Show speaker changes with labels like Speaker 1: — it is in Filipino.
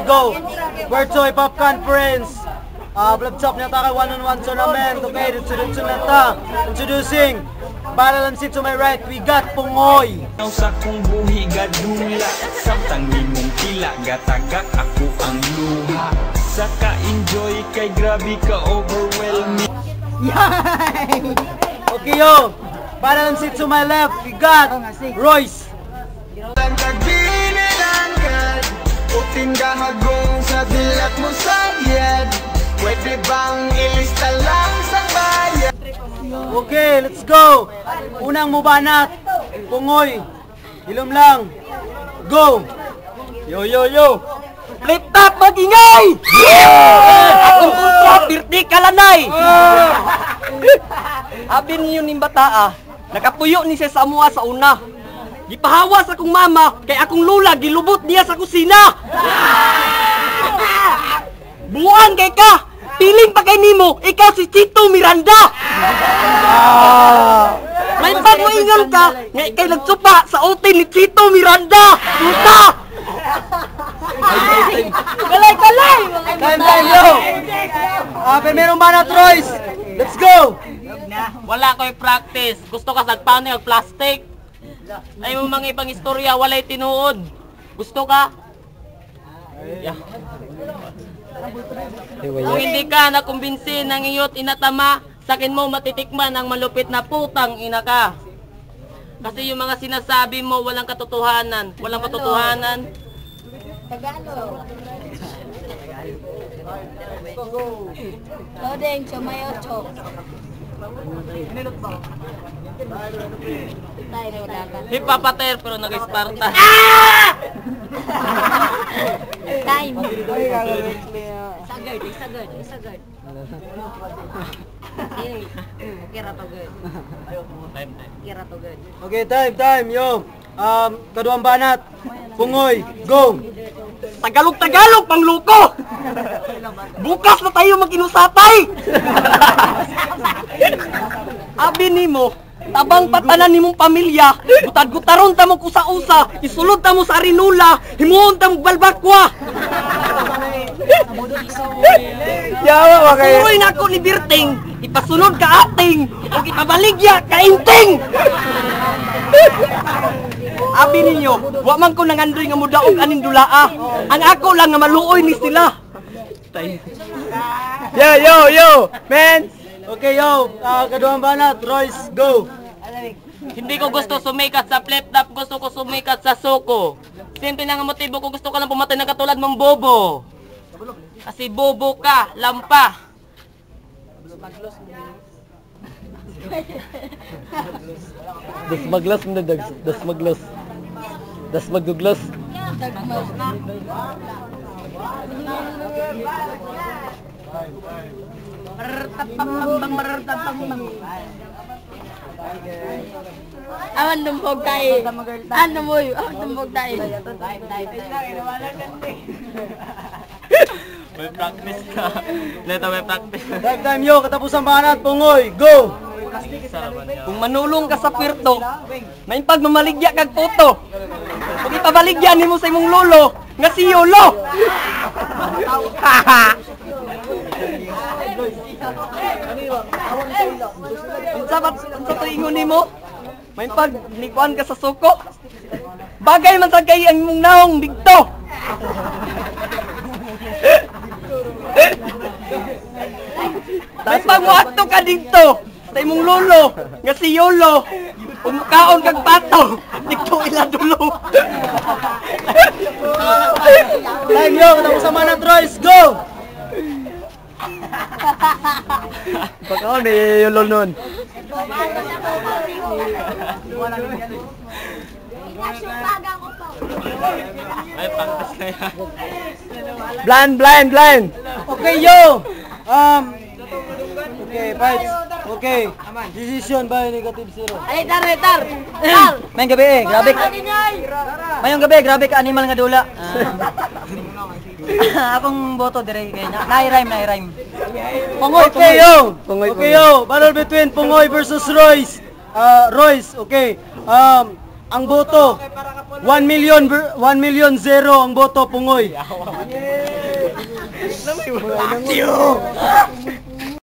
Speaker 1: go. Bertoy Pop Conference. Blabchop niya ta kay one-on-one tournament. Okay, dito na ta. Introducing Balalansin to my right, we got Pungoy.
Speaker 2: Sa kong buhi gadula, samtang nimong tila, gatagak ako ang luha. Saka enjoy kay grabe ka overwhelming.
Speaker 1: Yay! Okay yo, Balalansin to my left, we got Royce.
Speaker 2: Utingahagong sa dilat mo sayad, pwede bang ilista lang sa bayan?
Speaker 1: Okay, let's go. Unang mubanat, Pungoy. Hilom lang. Go. Yo yo yo.
Speaker 3: Flip top magingay! Akong ultra birthday kalanay! Abi niyo ning bata nakapuyo ni siya sa amuha sa una. Gipahawa sa akong mama kay akong lula gilubot niya sa kusina. Buang kay ka! Piling pa kay nimo, ikaw si Chito Miranda! May pag-moingan ka, nga ikay nagsupa sa otin ni Chito Miranda! Puta! Kalay!
Speaker 1: Time yo. Primerong banat, Royce. Let's go.
Speaker 4: Wala ko'y practice. Gusto ka sagpano yung plastic. Ay mo mga ibang istorya, walay tinuod. Gusto ka? Yeah. Kung hindi ka nakumbinsi ng iyot inatama, sakin mo matitikman ang malupit na putang ina ka. Kasi yung mga sinasabi mo walang katotohanan. Walang katotohanan.
Speaker 5: Tagalog. Lodeng, Chomay 8.
Speaker 4: Hipapater pero nag-Sparta.
Speaker 5: Time. Isagard. Kira to good.
Speaker 1: Okay, time yo. Kaduang banat, Pungoy, go.
Speaker 3: Tagalog pangluko! Bukas na tayo magkinusatay! Abi nimo, tabang patanan nimong pamilya, gutad-gutaron ta mo kusa-usa, isulod ta mo sa arinula, himuon ta mo balbakwa!
Speaker 1: Yawa ba kayo?
Speaker 3: Suroy na ako ni Birting, ipasunod ka ating, o ipabaligya ka inting! Abi ninyo, wa man ko nangandoy nga mudaog aning dulaa. Ang ako lang nga maluoy ni sila.
Speaker 1: Yo, man. Okay, yo. Kaduang banat, Royce, go.
Speaker 4: Hindi ko gusto sumikat sa flip-top, gusto ko sumikat sa suko. Simple lang ang motibo ko, gusto ko lang pumatay na katulad mong bobo. Kasi bobo ka, lampa.
Speaker 3: Dasmaglas mo na, dasmaglas. Dasmaguglas.
Speaker 5: Awan dumbog tayo. Ano mo yun? Awan dumbog tayo.
Speaker 4: May practice ka. Neto may practice.
Speaker 1: Time yo, katapusan banat, Pungoy, go.
Speaker 3: Kung manulong ka sa pirto, may pagmamaligya kag puto. Kung ipabaligyan nimo sa imong lolo, nga si Yolo. Unsa to ingon nimo? May pagnikuan ka sa suko. Bagay man sa kay ang imong naong bigto. May pagmuadto ka dito sa imong lolo nga si Yolo. Umukaon kag pato, dito ila dulo.
Speaker 1: Time yo, katapusan banat, Royce, go.
Speaker 3: Pagkaon ni Yolo nun.
Speaker 4: May practice na yan.
Speaker 3: Blind.
Speaker 1: Okay, yo. Okay, fights. Okay. Decision by negative 0.
Speaker 5: Ay, tar.
Speaker 3: Mayong gabi grabe ka. Mayong gabi, grabe ka animal nga dula. Akong boto dire kay na-rhyme.
Speaker 1: Pungoy, okay, yo. Okay, yo. Battle between Pungoy versus Royce. Royce, okay. ang boto. 1 million 0 ang boto, Pungoy.